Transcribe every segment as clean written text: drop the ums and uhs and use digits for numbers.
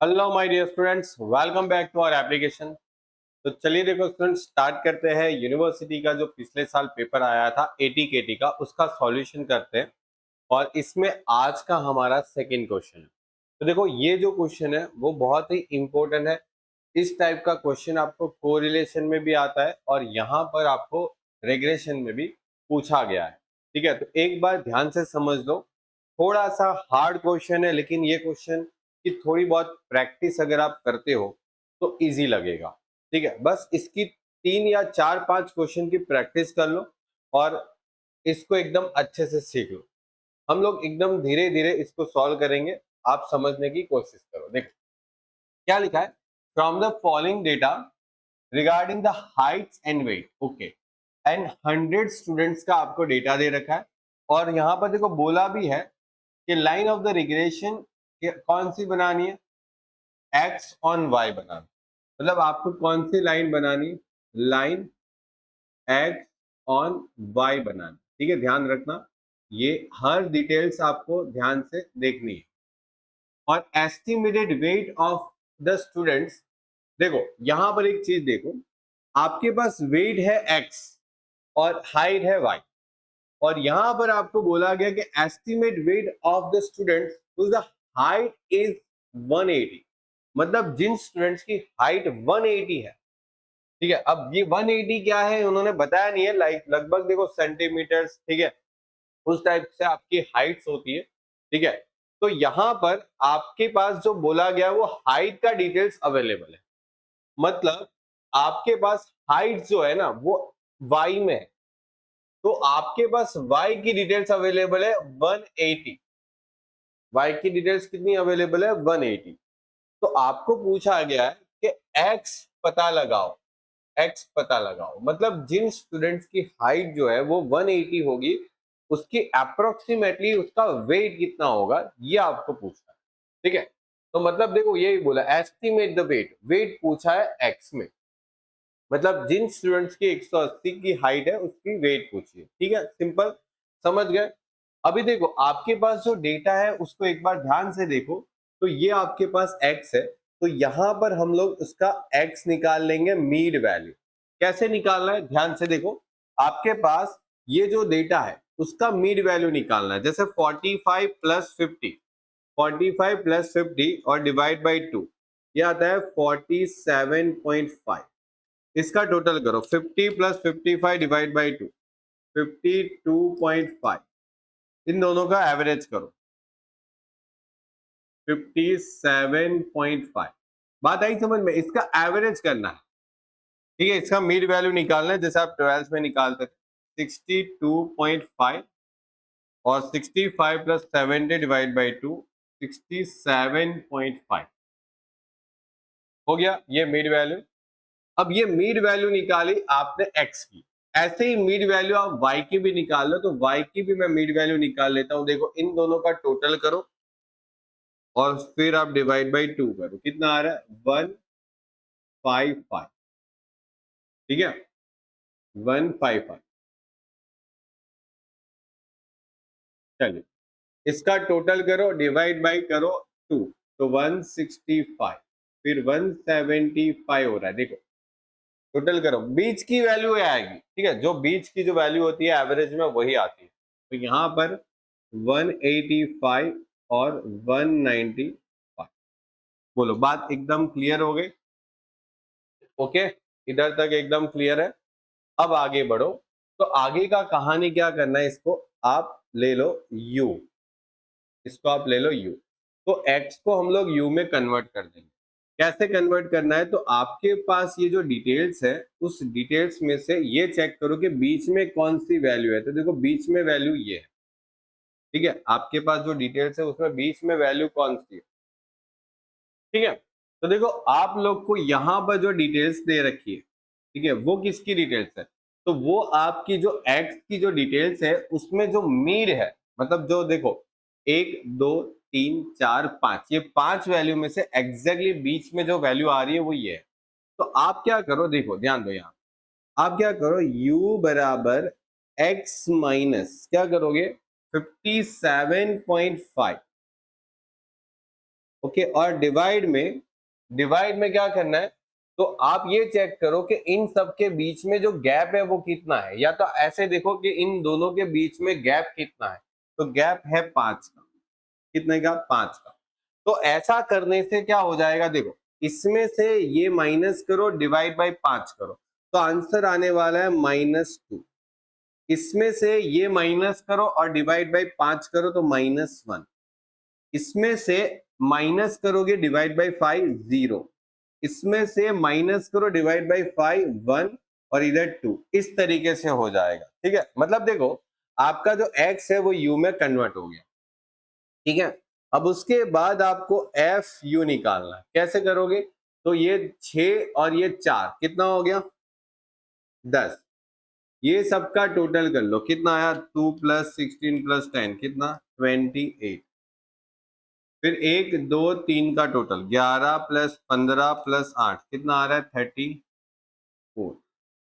Hello my dear students, welcome back to our application. तो चलिए देखो स्टूडेंट्स, स्टार्ट करते हैं यूनिवर्सिटी का जो पिछले साल पेपर आया था एटीकेटी का, उसका सॉल्यूशन करते हैं। और इसमें आज का हमारा सेकंड क्वेश्चन है। तो देखो ये जो क्वेश्चन है वो बहुत ही इंपॉर्टेंट है। इस टाइप का क्वेश्चन आपको कोरिलेशन में भी आता है और यहाँ पर आपको रेग्रेशन में भी पूछा गया है। ठीक है, तो एक बार ध्यान से समझ लो। थोड़ा सा हार्ड क्वेश्चन है, लेकिन ये क्वेश्चन की थोड़ी बहुत प्रैक्टिस अगर आप करते हो तो इजी लगेगा। ठीक है, बस इसकी 3 या 4 5 क्वेश्चन की प्रैक्टिस कर लो और इसको एकदम अच्छे से सीख लो। हम लोग एकदम धीरे धीरे इसको सॉल्व करेंगे। आप समझने की कोशिश करो। देखो क्या लिखा है, from the following data regarding the heights and weight, okay, and 100 students का आपको डेटा दे रखा है। और यहाँ पर देखो बोला भी है कि लाइन ऑफ द रिग्रेशन कौन सी बनानी है, एक्स ऑन वाई बनाना। मतलब आपको कौन सी लाइन बनानी, लाइन एक्स ऑन वाई बनानी। ठीक है, ध्यान रखना, ये हर डिटेल्स आपको ध्यान से देखनी है। और estimated weight of the students, देखो यहां पर एक चीज देखो, आपके पास वेट है एक्स और हाइट है वाई, और यहां पर आपको बोला गया कि estimate weight of the students whose height is 180। मतलब जिन स्टूडेंट्स की हाइट 180 है। ठीक है, अब ये 180 क्या है उन्होंने बताया नहीं है, लाइक लगभग देखो सेंटीमीटर्स। ठीक है, उस टाइप से आपकी हाइट्स होती है। ठीक है, तो यहां पर आपके पास जो बोला गया वो हाइट का डिटेल्स अवेलेबल है। मतलब आपके पास हाइट जो है ना वो वाई में है, तो आपके पास वाई की डिटेल्स अवेलेबल है 180। वाई की डिटेल्स कितनी अवेलेबल है, 180। तो आपको पूछा गया है कि एक्स पता लगाओ। एक्स पता लगाओ मतलब जिन स्टूडेंट्स की हाइट जो है वो 180 होगी, उसकी अप्रोक्सीमेटली उसका वेट कितना होगा, ये आपको पूछना है। ठीक है, तो मतलब देखो यही बोला, एस्टिमेट द वेट, वेट पूछा है एक्स में। मतलब जिन स्टूडेंट्स की 180 की हाइट है उसकी वेट पूछिए। ठीक है, सिंपल, समझ गए। अभी देखो आपके पास जो डेटा है उसको एक बार ध्यान से देखो। तो ये आपके पास x है, तो यहां पर हम लोग उसका x निकाल लेंगे मीड वैल्यू। कैसे निकालना है, ध्यान से देखो। आपके पास ये जो डेटा है उसका मीड वैल्यू निकालना है। जैसे 45 प्लस 50, 45 प्लस 50 और डिवाइड बाई 2, ये आता है 47.5। इसका टोटल करो, 50 प्लस 55 डिवाइड बाई 2, 52.5। इन दोनों का एवरेज करो, 57.5। बात आई समझ में, इसका एवरेज करना है। ठीक है, इसका मिड वैल्यू निकालना है जैसे आप 12th में निकालते थे, 62.5 और 65 प्लस 70 डिवाइड बाई 2, 67.5 हो गया ये मिड वैल्यू। अब ये मीड वैल्यू निकाली आपने एक्स की, ऐसे ही मीड वैल्यू आप वाई की भी निकाल लो। तो वाई की भी मैं मीड वैल्यू निकाल लेता हूं। देखो इन दोनों का टोटल करो और फिर आप डिवाइड बाई 2 करो, कितना आ रहा है, 155। ठीक है, 155। चलिए इसका टोटल करो, डिवाइड बाई करो 2, तो 165, फिर 175 हो रहा है। देखो टोटल करो, बीच की वैल्यू आएगी। ठीक है, जो बीच की जो वैल्यू होती है एवरेज में वही आती है। तो यहाँ पर 185 और 195। बोलो, बात एकदम क्लियर हो गई? ओके, इधर तक एकदम क्लियर है। अब आगे बढ़ो। तो आगे का कहानी क्या करना है, इसको आप ले लो u, इसको आप ले लो u। तो x को हम लोग u में कन्वर्ट कर देंगे। कैसे कन्वर्ट करना है, तो आपके पास ये जो डिटेल्स है उस डिटेल्स में से ये चेक करो कि बीच में कौन सी वैल्यू है। तो देखो बीच में वैल्यू ये है। ठीक है, आपके पास जो डिटेल्स है उसमें बीच में वैल्यू कौन सी है। ठीक है, तो देखो आप लोग को यहाँ पर जो डिटेल्स दे रखी है, ठीक है, वो किसकी डिटेल्स है, तो वो आपकी जो एक्स की जो डिटेल्स है उसमें जो मीड है, मतलब जो देखो 1 2 3 4 5, ये 5 वैल्यू में से एग्जैक्टली बीच में जो वैल्यू आ रही है वो ये है। तो आप क्या करो, देखो ध्यान दो, यहाँ आप क्या करो, u बराबर x माइनस क्या करोगे, 57.5। ओके। और डिवाइड में क्या करना है, तो आप ये चेक करो कि इन सब के बीच में जो गैप है वो कितना है, या तो ऐसे देखो कि इन दोनों के बीच में गैप कितना है, तो गैप है 5 का। कितने का? 5 का। तो ऐसा करने से क्या हो जाएगा, देखो इसमें से ये माइनस करो, डिवाइड बाई 5 करो, तो आंसर आने वाला है -2। इसमें से ये माइनस करो और डिवाइड बाई 5 करो तो -1। इसमें से माइनस करोगे डिवाइड बाई 5 0। इसमें से माइनस करो डिवाइड बाई 5 1 और इधर 2। इस तरीके से हो जाएगा, ठीक है। मतलब देखो आपका जो x है वो u में कन्वर्ट हो गया, ठीक है। अब उसके बाद आपको एफ यू निकालना है। कैसे करोगे, तो ये 6 और ये 4 कितना हो गया? 10। ये सबका टोटल कर लो, कितना आया? 2 + 16 + 10 कितना? 28। फिर 1 2 3 का टोटल 11 + 15 + 8 कितना आ रहा है? 34।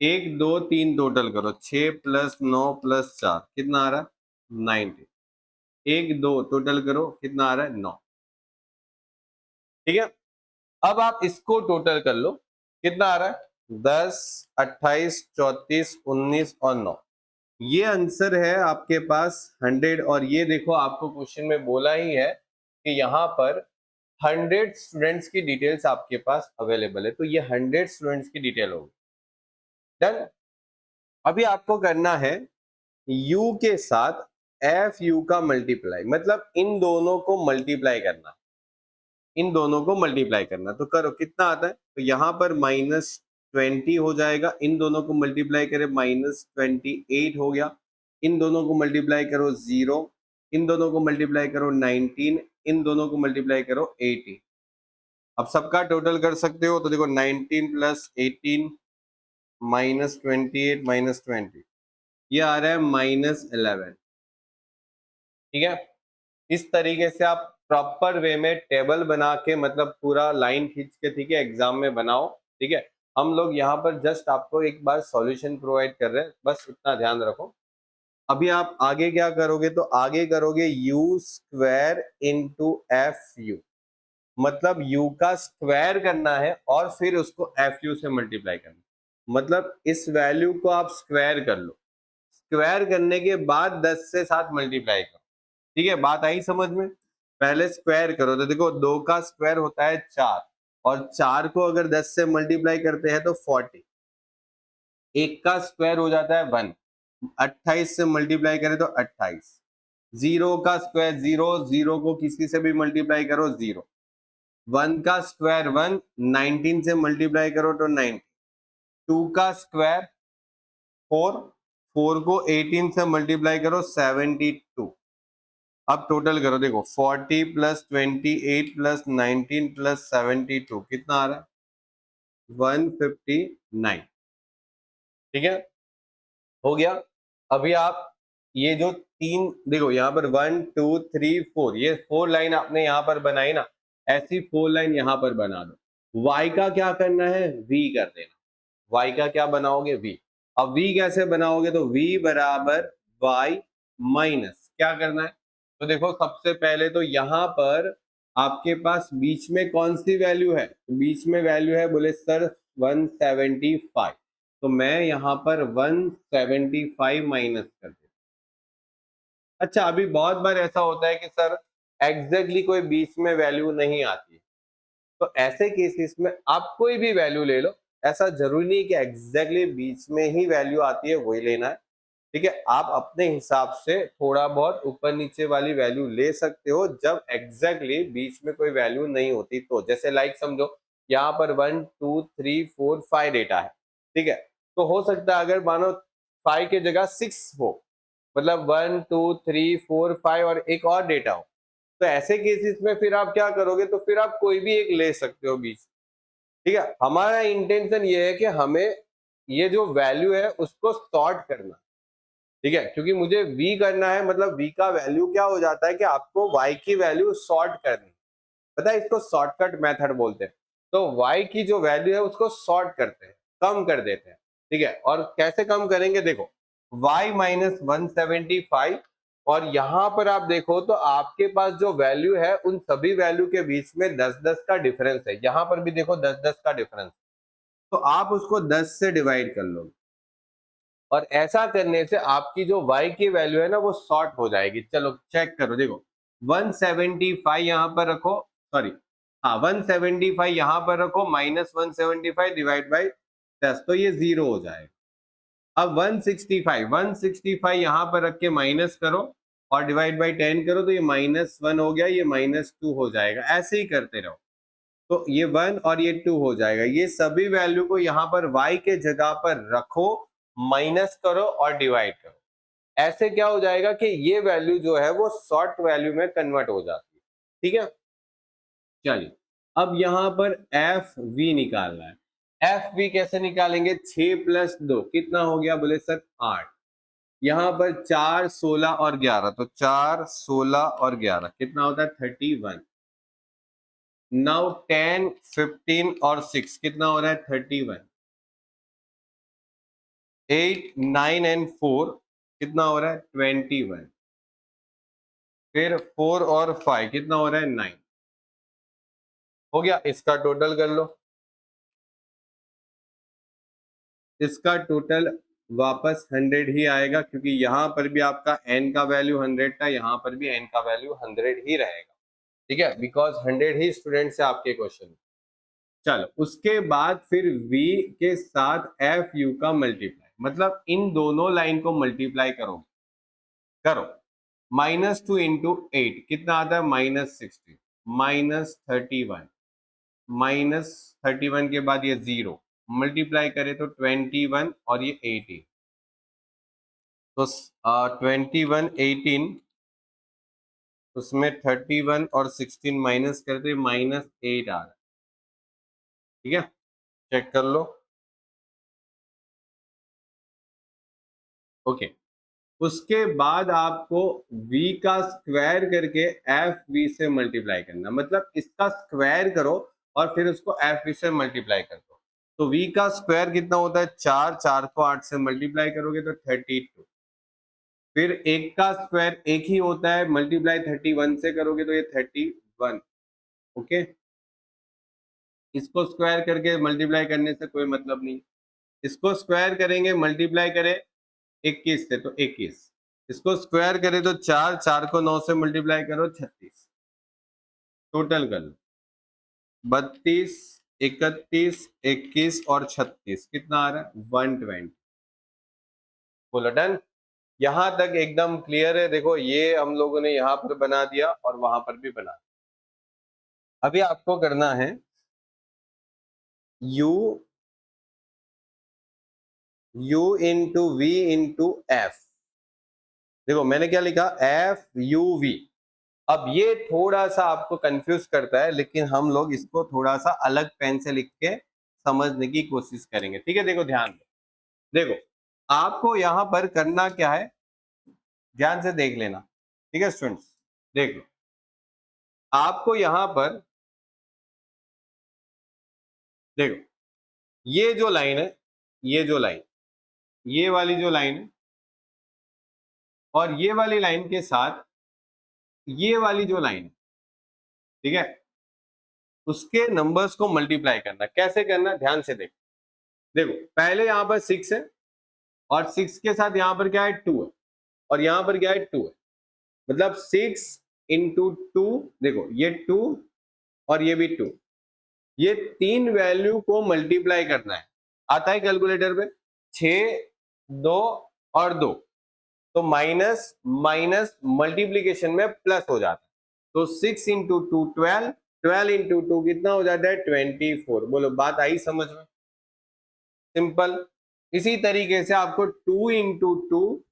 1 2 3 टोटल करो, 6 + 9 + 4 कितना आ रहा है? 19। 1 2 टोटल करो, कितना आ रहा है? 9। ठीक है। अब आप इसको टोटल कर लो, कितना आ रहा है? 10 28 34 19 और 9। ये आंसर है आपके पास 100। और ये देखो आपको क्वेश्चन में बोला ही है कि यहाँ पर 100 स्टूडेंट्स की डिटेल्स आपके पास अवेलेबल है, तो ये 100 स्टूडेंट्स की डिटेल होगी। डन। अभी आपको करना है u के साथ एफ यू का मल्टीप्लाई, मतलब इन दोनों को मल्टीप्लाई करना, इन दोनों को मल्टीप्लाई करना। तो करो, कितना आता है? तो यहाँ पर -20 हो जाएगा, इन दोनों को मल्टीप्लाई करें -28 हो गया। इन दोनों को मल्टीप्लाई करो 0, इन दोनों को मल्टीप्लाई करो 19, इन दोनों को मल्टीप्लाई करो 18। अब सबका टोटल कर सकते हो, तो देखो 19 + 18 -28 -20, ये आ रहा है -11। ठीक है। इस तरीके से आप प्रॉपर वे में टेबल बना के, मतलब पूरा लाइन खींच के, ठीक है, एग्जाम में बनाओ। ठीक है। हम लोग यहाँ पर जस्ट आपको एक बार सॉल्यूशन प्रोवाइड कर रहे हैं, बस इतना ध्यान रखो। अभी आप आगे क्या करोगे, तो आगे करोगे u² × fu, मतलब u का स्क्वायर करना है और फिर उसको fu से मल्टीप्लाई करना। मतलब इस वैल्यू को आप स्क्वायर कर लो, स्क्वायर करने के बाद 10 से 7 मल्टीप्लाई करो। ठीक है, बात आई समझ में? पहले स्क्वायर करो, तो देखो 2 का स्क्वायर होता है 4, और 4 को अगर 10 से मल्टीप्लाई करते हैं तो 40। 1 का स्क्वायर हो जाता है 1, 28 से मल्टीप्लाई करें तो 28। 0 का स्क्वायर 0, 0 को किसी से भी मल्टीप्लाई करो 0। 1 का स्क्वायर 1, 19 से मल्टीप्लाई करो तो 90। 2 का स्क्वायर 4, 4 को 18 से मल्टीप्लाई करो 72। अब टोटल करो, देखो 40 + 28 + 19 + 72 कितना आ रहा है? 159। ठीक है, हो गया। अभी आप ये जो तीन देखो, यहाँ पर 1 2 3 4, ये 4 लाइन आपने यहाँ पर बनाई ना, ऐसी 4 लाइन यहाँ पर बना दो। y का क्या करना है? v कर देना। y का क्या बनाओगे? v। अब v कैसे बनाओगे? तो v बराबर y माइनस क्या करना है? तो देखो सबसे पहले तो यहाँ पर आपके पास बीच में कौन सी वैल्यू है? बीच में वैल्यू है, बोले सर 175, तो मैं यहाँ पर 175 माइनस कर देता। अच्छा, अभी बहुत बार ऐसा होता है कि सर एग्जैक्टली कोई बीच में वैल्यू नहीं आती, तो ऐसे केसेस में आप कोई भी वैल्यू ले लो, ऐसा जरूरी नहीं कि एग्जैक्टली बीच में ही वैल्यू आती है वही लेना है। ठीक है, आप अपने हिसाब से थोड़ा बहुत ऊपर नीचे वाली वैल्यू ले सकते हो जब एग्जैक्टली बीच में कोई वैल्यू नहीं होती। तो जैसे लाइक समझो यहाँ पर 1 2 3 4 5 डेटा है, ठीक है, तो हो सकता है अगर मानो 5 की जगह 6 हो, मतलब 1 2 3 4 5 और एक और डेटा हो, तो ऐसे केसेस में फिर आप क्या करोगे? तो फिर आप कोई भी एक ले सकते हो बीच। ठीक है, हमारा इंटेंशन ये है कि हमें ये जो वैल्यू है उसको सॉर्ट करना। ठीक है, क्योंकि मुझे v करना है, मतलब v का वैल्यू क्या हो जाता है कि आपको y की वैल्यू सॉर्ट करनी, पता है, इसको शॉर्टकट मेथड बोलते हैं। तो y की जो वैल्यू है उसको सॉर्ट करते हैं, कम कर देते हैं। ठीक है, और कैसे कम करेंगे? देखो y -175 और यहाँ पर आप देखो तो आपके पास जो वैल्यू है उन सभी वैल्यू के बीच में 10-10 का डिफरेंस है। यहाँ पर भी देखो 10-10 का डिफरेंस, तो आप उसको 10 से डिवाइड कर लो और ऐसा करने से आपकी जो y की वैल्यू है ना वो शॉर्ट हो जाएगी। चलो चेक करो, देखो 175 यहाँ पर रखो, सॉरी हाँ 175 यहाँ पर रखो, -175 डिवाइड बाई 10, तो ये 0 हो जाएगा। अब 165 यहाँ पर रख के माइनस करो और डिवाइड बाई 10 करो, तो ये -1 हो गया, ये -2 हो जाएगा। ऐसे ही करते रहो तो ये 1 और ये 2 हो जाएगा। ये सभी वैल्यू को यहाँ पर y के जगह पर रखो, माइनस करो और डिवाइड करो। ऐसे क्या हो जाएगा कि ये वैल्यू जो है वो शॉर्ट वैल्यू में कन्वर्ट हो जाती है। ठीक है, चलिए अब यहाँ पर एफ वी निकालना है। एफ वी कैसे निकालेंगे? 6 + 2 कितना हो गया? बोले सर 8। यहाँ पर 4, 16 और 11, तो 4, 16 और 11 कितना होता है? 31। नाउ 10, 15 और 6 कितना हो रहा है? 31। 8, 9 एंड 4 कितना हो रहा है? 21। फिर 4 और 5 कितना हो रहा है? 9। हो गया, इसका टोटल कर लो। इसका टोटल वापस 100 ही आएगा, क्योंकि यहाँ पर भी आपका n का वैल्यू 100 था, यहाँ पर भी n का वैल्यू 100 ही रहेगा। ठीक है, बिकॉज 100 ही स्टूडेंट से आपके क्वेश्चन। चलो उसके बाद फिर v के साथ एफ यू का मल्टीप्लाई, मतलब इन दोनों लाइन को मल्टीप्लाई करो। करो -2 × 8 कितना आता है? -60, -31, -31 के बाद ये 0 मल्टीप्लाई करे तो 21 और ये 18, तो 21, 18, उसमें 31 और 16 माइनस करते -8 आ रहा है। ठीक है, चेक कर लो। ओके, उसके बाद आपको v का स्क्वायर करके एफ वी से मल्टीप्लाई करना, मतलब इसका स्क्वायर करो और फिर उसको एफ वी से मल्टीप्लाई कर दो। तो v का स्क्वायर कितना होता है? 4, 4 को 8 से मल्टीप्लाई करोगे तो 32। फिर एक का स्क्वायर एक ही होता है, मल्टीप्लाई 31 से करोगे तो ये 31। ओके, इसको स्क्वायर करके मल्टीप्लाई करने से कोई मतलब नहीं। इसको स्क्वायर करेंगे, मल्टीप्लाई करें 21 से तो 21, इसको स्क्वायर करें तो 4, 4 को 9 से मल्टीप्लाई करो 36। टोटल कर लो 32, 31, 21 और 36 कितना आ रहा है? 120। बोलो डन। यहां तक एकदम क्लियर है? देखो ये हम लोगों ने यहां पर बना दिया और वहां पर भी बना दिया। अभी आपको करना है u into v into f. देखो मैंने क्या लिखा? F you v. अब ये थोड़ा सा आपको कंफ्यूज करता है, लेकिन हम लोग इसको थोड़ा सा अलग पेन से लिख के समझने की कोशिश करेंगे। ठीक है, देखो ध्यान दो। देखो आपको यहाँ पर करना क्या है, ध्यान से देख लेना। ठीक है स्टूडेंट्स, देख लो। आपको यहाँ पर देखो, ये जो लाइन है, ये जो लाइन, ये वाली जो लाइन है, और ये वाली लाइन के साथ ये वाली जो लाइन है, ठीक है, उसके नंबर्स को मल्टीप्लाई करना। कैसे करना? ध्यान से देखो। देखो पहले यहाँ पर 6 है और 6 के साथ यहाँ पर क्या है? 2 है, और यहाँ पर क्या है? 2 है, मतलब 6 इंटू 2। देखो ये 2 और ये भी 2, ये तीन वैल्यू को मल्टीप्लाई करना है। आता है कैलकुलेटर पे? 6, 2 और 2, तो माइनस माइनस मल्टीप्लीकेशन में प्लस हो जाता है। तो 6 इंटू 2 12, 12 इंटू 2 कितना हो जाता है? 24। बोलो बात आई समझ में? सिंपल। इसी तरीके से आपको 2 इंटू 2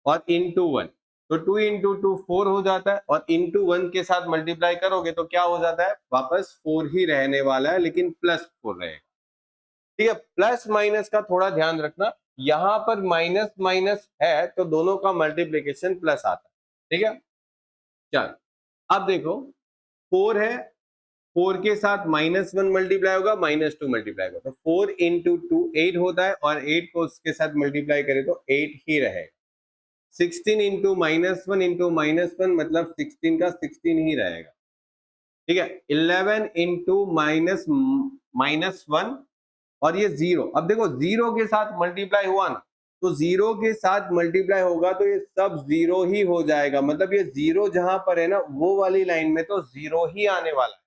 और इंटू 1, तो 2 इंटू 2 4 हो जाता है, और इंटू 1 के साथ मल्टीप्लाई करोगे तो क्या हो जाता है? वापस 4 ही रहने वाला है, लेकिन +4 रहेगा। ठीक है, प्लस माइनस का थोड़ा ध्यान रखना, यहां पर माइनस माइनस है तो दोनों का मल्टीप्लीकेशन प्लस आता है। ठीक है, चल अब देखो 4 है, 4 के साथ -1 मल्टीप्लाई होगा, -2 मल्टीप्लाई होगा, तो 4 इंटू 2 8 होता है, और 8 को उसके साथ मल्टीप्लाई करें तो 8 ही रहेगा। 16 इंटू -1 इंटू -1 मतलब 16 का 16 ही रहेगा, ठीक है। 11 इंटू -1 और ये 0। अब देखो 0 के साथ मल्टीप्लाई हुआ ना, तो 0 के साथ मल्टीप्लाई होगा तो ये सब 0 ही हो जाएगा, मतलब ये 0 जहां पर है ना वो वाली लाइन में तो 0 ही आने वाला है,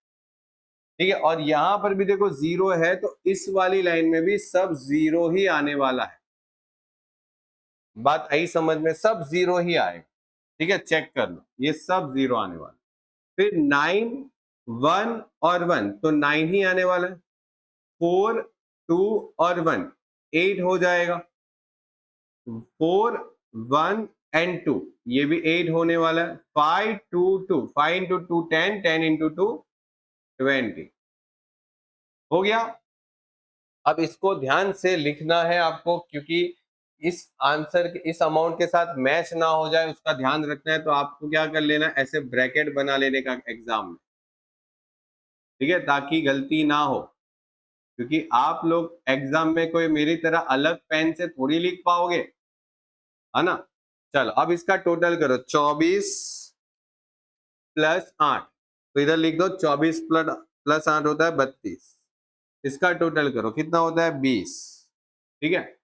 ठीक है। और यहां पर भी देखो 0 है तो इस वाली लाइन में भी सब 0 ही आने वाला है। बात आई समझ में, सब 0 ही आएगा, ठीक है। चेक कर लो, ये सब 0 आने वाला। फिर 9 1 और 1 तो 9 ही आने वाला है। 4 2 और 1 8 हो जाएगा। 4 1 एंड 2 ये भी 8 होने वाला है। 5 2 2 5 इंटू 2 10 10 इंटू 2 20 हो गया। अब इसको ध्यान से लिखना है आपको, क्योंकि इस आंसर के इस अमाउंट के साथ मैच ना हो जाए उसका ध्यान रखना है। तो आपको क्या कर लेना, ऐसे ब्रैकेट बना लेने का एग्जाम में, ठीक है, ताकि गलती ना हो। क्योंकि आप लोग एग्जाम में कोई मेरी तरह अलग पेन से थोड़ी लिख पाओगे, है ना। चलो अब इसका टोटल करो, 24 प्लस 8, तो इधर लिख दो 24 प्लस 8 होता है 32। इसका टोटल करो, कितना होता है 20, ठीक है।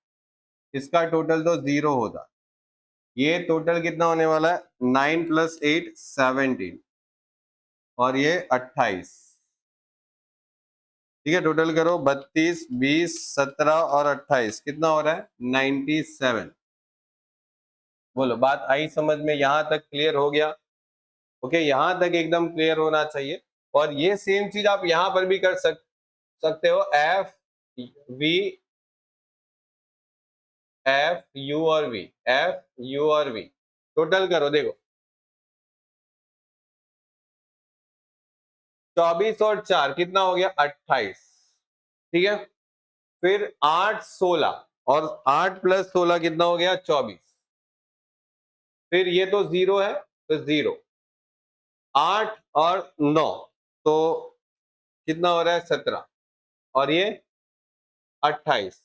इसका टोटल तो 0 होता, ये टोटल कितना होने वाला है 9 प्लस 8 17 और ये 28, ठीक है। टोटल करो 32 20 17 और 28 कितना हो रहा है 97। बोलो बात आई समझ में, यहां तक क्लियर हो गया? ओके, यहां तक एकदम क्लियर होना चाहिए। और ये सेम चीज आप यहां पर भी कर सकते हो, एफ यू और वी, एफ यू और वी टोटल करो। देखो 24 और 4 कितना हो गया 28, ठीक है। फिर 8 16 और 8 प्लस 16 कितना हो गया 24। फिर ये तो 0 है तो 0, 8 और 9 तो कितना हो रहा है 17 और ये 28।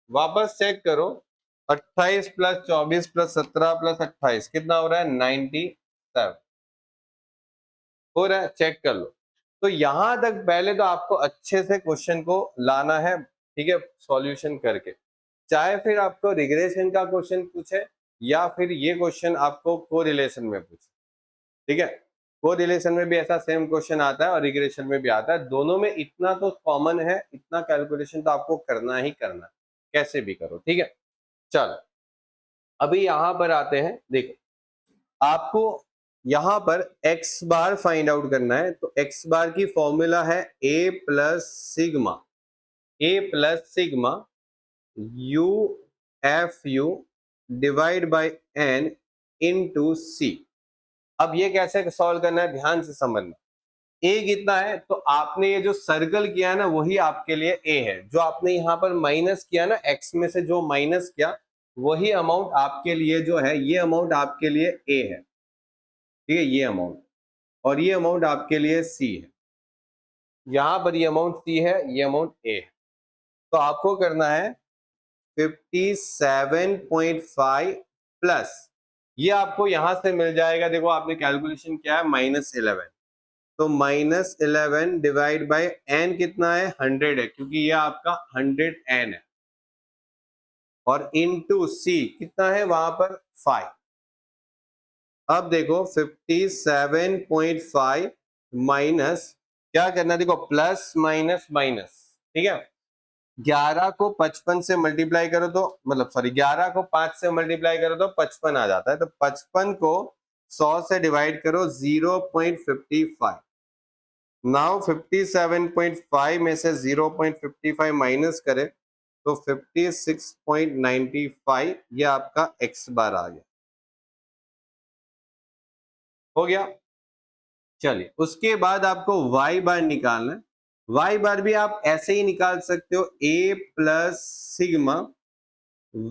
वापस चेक करो, 28 प्लस 24 प्लस 17 प्लस 28 कितना हो रहा है 97 हो रहा है। चेक कर लो। तो यहां तक पहले तो आपको अच्छे से क्वेश्चन को लाना है, ठीक है, सॉल्यूशन करके। चाहे फिर आपको रिग्रेशन का क्वेश्चन पूछे या फिर ये क्वेश्चन आपको कोरिलेशन में पूछे, ठीक है। कोरिलेशन में भी ऐसा सेम क्वेश्चन आता है और रिग्रेशन में भी आता है, दोनों में इतना तो कॉमन है, इतना कैलकुलेशन तो आपको करना ही करना है, कैसे भी करो, ठीक है। चलो अभी यहां पर आते हैं, देखो आपको यहां पर x बार फाइंड आउट करना है। तो x बार की फॉर्मूला है a plus sigma u F U divide by n into C. अब ये कैसे सॉल्व करना है ध्यान से समझना। a कितना है, तो आपने ये जो सर्कल किया है ना वही आपके लिए a है। जो आपने यहाँ पर माइनस किया ना, x में से जो माइनस किया वही अमाउंट आपके लिए जो है, ये अमाउंट आपके लिए a है, ठीक है, ये अमाउंट। और ये अमाउंट आपके लिए c है, यहां पर ये अमाउंट c है, ये अमाउंट a है। तो आपको करना है 57.5 प्लस, ये आपको यहां से मिल जाएगा। देखो आपने कैलकुलेशन किया है -11, तो -11 डिवाइड बाय n कितना है 100 है, क्योंकि ये आपका 100n है। और इनटू c कितना है वहां पर 5। अब देखो 57.5 माइनस, क्या करना है देखो, प्लस माइनस माइनस, ठीक है। 11 को 55 से मल्टीप्लाई करो तो मतलब सॉरी 11 को 5 से मल्टीप्लाई करो तो 55 आ जाता है। तो 55 को 100 से डिवाइड करो 0.55। नाउ 57.5 में से 0.55 माइनस करे तो 56.95, ये आपका x बार आ गया, हो गया। चलिए उसके बाद आपको y बार निकालना है। y बार भी आप ऐसे ही निकाल सकते हो, a plus sigma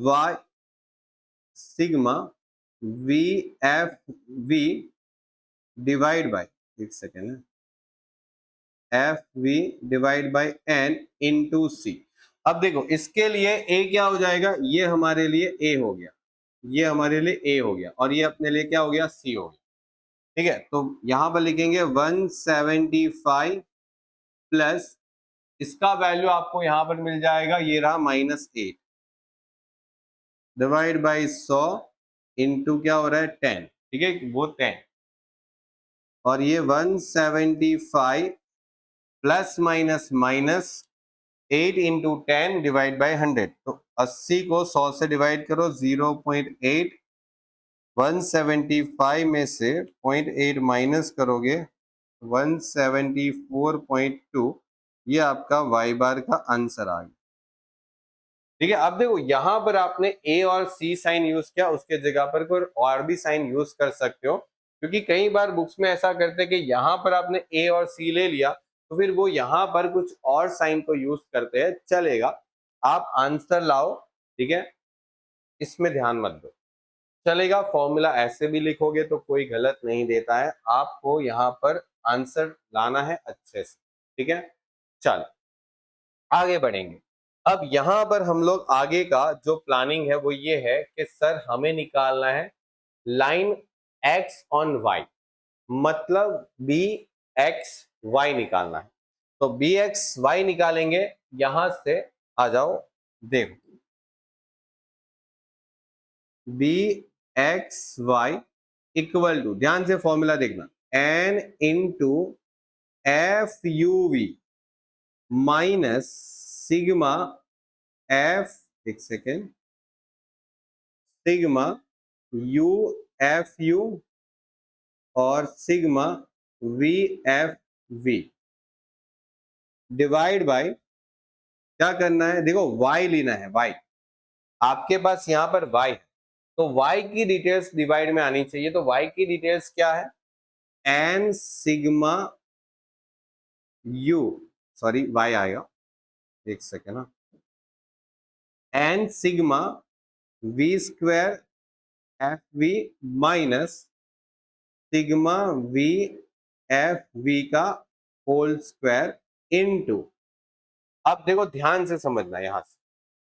y sigma V F V divide by, एक सेकेंड है, F V divide by N into C. अब देखो इसके लिए a क्या हो जाएगा, ये हमारे लिए a हो गया, ये हमारे लिए ए हो गया और ये अपने लिए क्या हो गया, सी हो गया। ठीक है, तो यहां पर लिखेंगे 175 प्लस इसका वैल्यू आपको यहां पर मिल जाएगा, ये रहा -8 डिवाइड बाई 100 इंटू क्या हो रहा है 10। ठीक है, वो 10 और ये 175 plus minus minus 8 into 10 divide by 100। तो 80 को 100 से डिवाइड करो, 0.8 175 में से 0.8 माइनस करोगे 174.2, ये आपका वाई बार का आंसर आ गया। ठीक है, अब देखो यहां पर आपने ए और सी साइन यूज किया, उसके जगह पर कोई और भी साइन यूज कर सकते हो, क्योंकि कई बार बुक्स में ऐसा करते हैं कि यहां पर आपने ए और सी ले लिया तो फिर वो यहां पर कुछ और साइन को यूज करते हैं, चलेगा, आप आंसर लाओ। ठीक है, इसमें ध्यान मत दो, चलेगा। फॉर्मूला ऐसे भी लिखोगे तो कोई गलत नहीं देता है, आपको यहाँ पर आंसर लाना है अच्छे से। ठीक है, चल आगे बढ़ेंगे। अब यहाँ पर हम लोग आगे का जो प्लानिंग है वो ये है कि सर हमें निकालना है लाइन एक्स ऑन वाई, मतलब बी एक्स वाई निकालना है। तो बी एक्स वाई निकालेंगे, यहां से आ जाओ, देखो B X Y equal to, ध्यान से फॉर्मूला देखना, N into F you V minus sigma F, एक second, sigma U F U और sigma V F V divide by, क्या करना है, देखो y लेना है, y आपके पास यहां पर y है तो y की डिटेल्स डिवाइड में आनी चाहिए। तो y की डिटेल्स क्या है, n sigma u, sorry y आएगा, एक सेकेंड ना, n sigma v square f v minus sigma V F v का होल स्क्वायर इनटू, अब देखो ध्यान से समझना, यहां से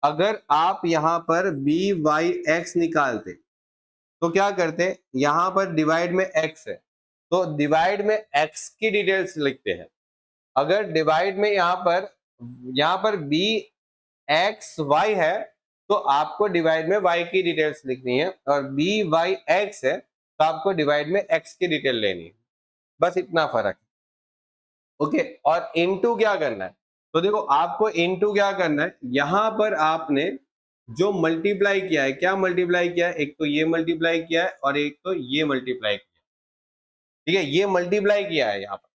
अगर आप यहां पर बी वाई एक्स निकालते तो क्या करते, यहां पर डिवाइड में x है तो डिवाइड में x की डिटेल्स लिखते हैं। अगर डिवाइड में यहां पर बी एक्स वाई है तो आपको डिवाइड में y की डिटेल्स लिखनी है, और बी वाई एक्स है तो आपको डिवाइड में x की डिटेल लेनी है, बस इतना फर्क है। ओके, और इनटू क्या करना है, तो देखो आपको इनटू क्या करना है, यहां पर आपने जो मल्टीप्लाई किया है, क्या मल्टीप्लाई किया है, एक तो ये मल्टीप्लाई किया है और एक तो ये मल्टीप्लाई किया है। ठीक है, ये मल्टीप्लाई किया है, यहाँ पर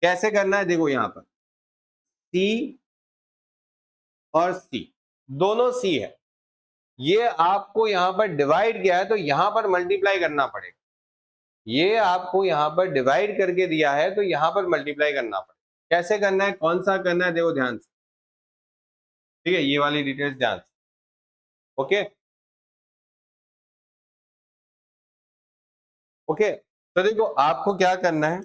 कैसे करना है, देखो यहाँ पर C और C दोनों C है, ये आपको यहाँ पर डिवाइड किया है तो यहाँ पर मल्टीप्लाई करना पड़ेगा। ये आपको यहाँ पर डिवाइड करके दिया है तो यहाँ पर मल्टीप्लाई करना पड़ेगा। कैसे करना है, कौन सा करना है, देखो ध्यान से। ठीक है, ये वाली डिटेल्स ध्यान से। ओके ओके, तो देखो आपको क्या करना है,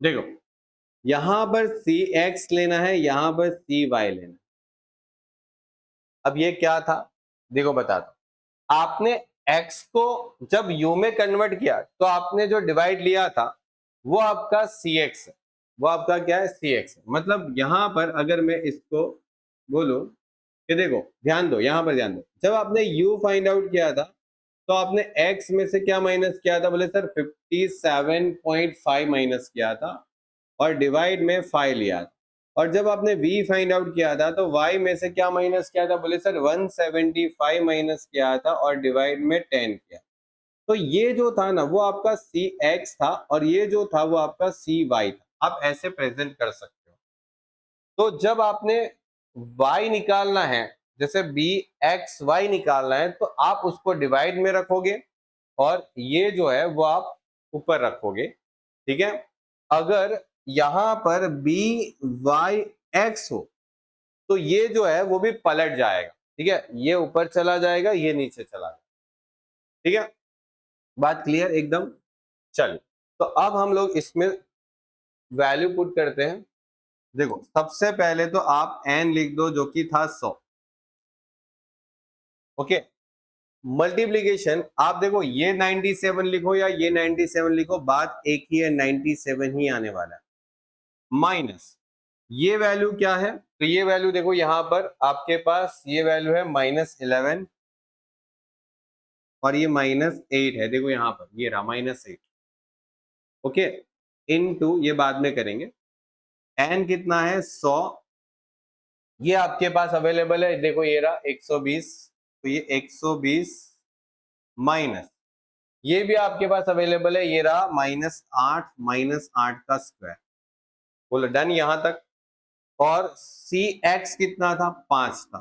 देखो यहां पर सी एक्स लेना है, यहां पर सी वाई लेना है। अब ये क्या था, देखो बताता हूं, आपने x को जब u में कन्वर्ट किया तो आपने जो डिवाइड लिया था वो आपका cx है, वो आपका क्या है, cx है। मतलब यहां पर अगर मैं इसको बोलूं कि देखो ध्यान दो, यहां पर ध्यान दो, जब आपने u फाइंड आउट किया था तो आपने x में से क्या माइनस किया था, बोले सर 57.5 माइनस किया था और डिवाइड में 5 लिया था। और जब आपने v फाइंड आउट किया था तो y में से क्या माइनस किया था, बोले सर 175 माइनस किया था और डिवाइड में 10 किया। तो ये जो था ना वो आपका cx था और ये जो था वो आपका cy था, आप ऐसे प्रेजेंट कर सकते हो। तो जब आपने y निकालना है, जैसे bxy निकालना है तो आप उसको डिवाइड में रखोगे और ये जो है वो आप ऊपर रखोगे। ठीक है, अगर यहां पर बी वाई एक्स हो तो ये जो है वो भी पलट जाएगा। ठीक है, ये ऊपर चला जाएगा, ये नीचे चला जाएगा। ठीक है, बात क्लियर एकदम। चलिए, तो अब हम लोग इसमें वैल्यू पुट करते हैं। देखो सबसे पहले तो आप n लिख दो जो कि था 100। ओके। मल्टीप्लीकेशन आप देखो, ये 97 लिखो या ये 97 लिखो, बात एक ही है, 97 ही आने वाला है। माइनस ये वैल्यू क्या है, तो ये वैल्यू देखो यहां पर आपके पास ये वैल्यू है -11 और ये -8 है, देखो यहां पर ये रहा -8। ओके, इनटू ये बाद में करेंगे। एन कितना है 100, ये आपके पास अवेलेबल है, देखो ये रहा 120, तो ये 120 माइनस ये भी आपके पास अवेलेबल है, ये रहा -8 का स्क्वायर। बोलो डन यहां तक। और सी एक्स कितना था 5 था,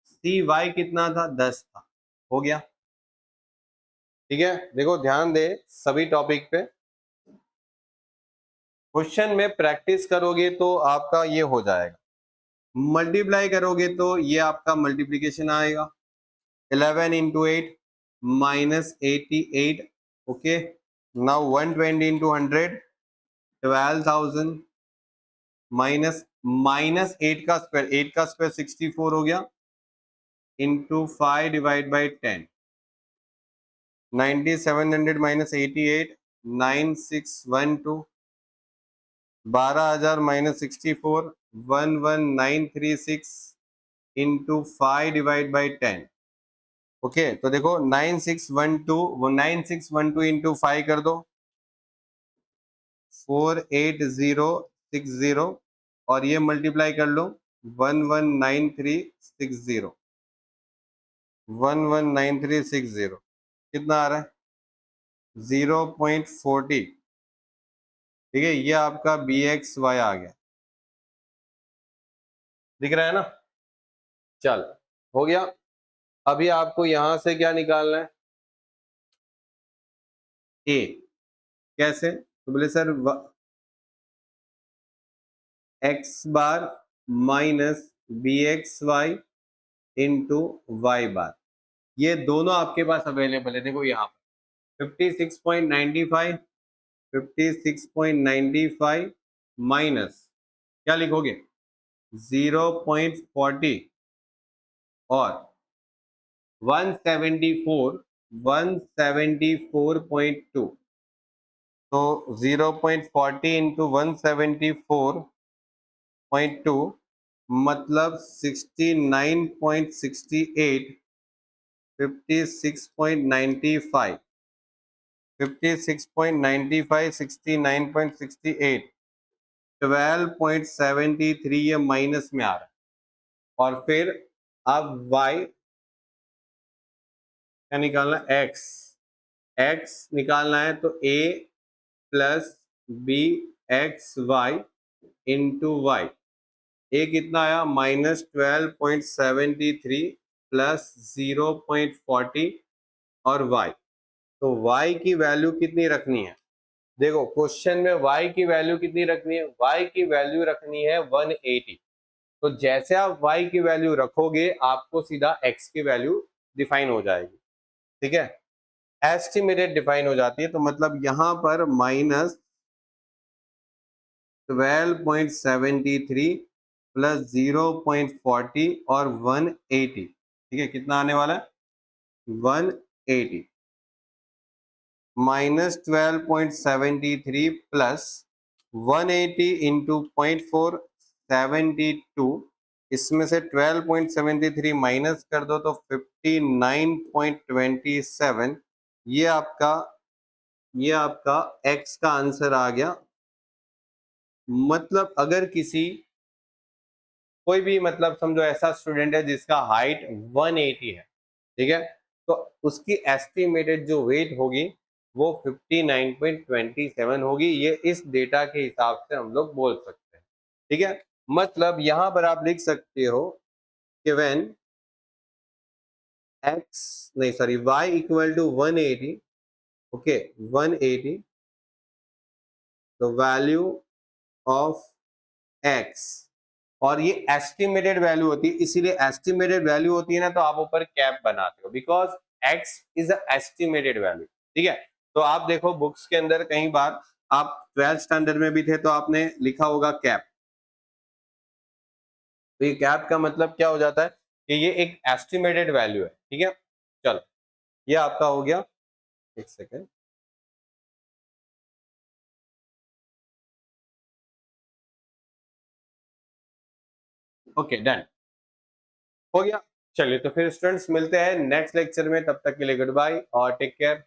सी वाई कितना था 10 था, हो गया। ठीक है, देखो ध्यान दे सभी टॉपिक पे, क्वेश्चन में प्रैक्टिस करोगे तो आपका ये हो जाएगा। मल्टीप्लाई करोगे तो ये आपका मल्टीप्लीकेशन आएगा, 11 इंटू 8 -88। ओके, नाउ 120 इंटू 100 12,000 -8 का स्क्वायर, 8 का स्क्वायर 64 हो गया, into 5 divide by 10, 9700 -88 9612, 12,000 -64 11936 into 5 divide by 10। Okay, तो देखो 9612 इंटू 5 कर दो 48060, और ये मल्टीप्लाई कर लो 119360, 119360 कितना आ रहा है 0.40। ठीक है, ये आपका BXY आ गया, दिख रहा है ना। चल हो गया। अभी आपको यहां से क्या निकालना है, ए। कैसे, तो बोले सर एक्स बार माइनस BXY इंटू वाई बार, ये दोनों आपके पास अवेलेबल है। देखो यहाँ पर 56.95 56.95 माइनस क्या लिखोगे 0.40 और 174.2, तो 0.40 इंटू 174.2 मतलब 69.68, 56.95 56.95 69.68 12.73, ये माइनस में आ रहा है। और फिर अब y क्या निकालना, x निकालना है, तो a plus BXY into Y, A कितना आया -12.73 प्लस 0.40 और y, तो y की वैल्यू कितनी रखनी है, देखो क्वेश्चन में y की वैल्यू कितनी रखनी है, y की वैल्यू रखनी है 180। तो जैसे आप y की वैल्यू रखोगे आपको सीधा x की वैल्यू डिफाइन हो जाएगी। ठीक है, एस्टिमेटेड डिफाइन हो जाती है, तो मतलब यहां पर -12.73 प्लस 0.40 और 180। ठीक है, कितना आने वाला है 180 -12.73 प्लस 180 इंटू 0.472, इसमें से 12.73 माइनस कर दो तो 59.27, ये आपका x का आंसर आ गया। मतलब अगर कोई भी मतलब समझो ऐसा स्टूडेंट है जिसका हाइट 180 है, ठीक है, तो उसकी एस्टिमेटेड जो वेट होगी वो 59.27 होगी। ये इस डेटा के हिसाब से हम लोग बोल सकते हैं। ठीक है, मतलब यहां पर आप लिख सकते हो कि when y equal to 180, okay 180, the value of x, और ये एस्टिमेटेड वैल्यू होती है, इसीलिए एस्टिमेटेड वैल्यू होती है ना तो आप ऊपर कैप बनाते हो, because x is a estimated value. ठीक है, तो आप देखो बुक्स के अंदर कई बार आप 12th स्टैंडर्ड में भी थे तो आपने लिखा होगा कैप, तो ये कैप का मतलब क्या हो जाता है कि ये एक एस्टिमेटेड वैल्यू है। ठीक है, चलो, ये आपका हो गया। एक सेकेंड। ओके, डन हो गया। चलिए, तो फिर स्टूडेंट्स मिलते हैं नेक्स्ट लेक्चर में, तब तक के लिए गुड बाय और टेक केयर।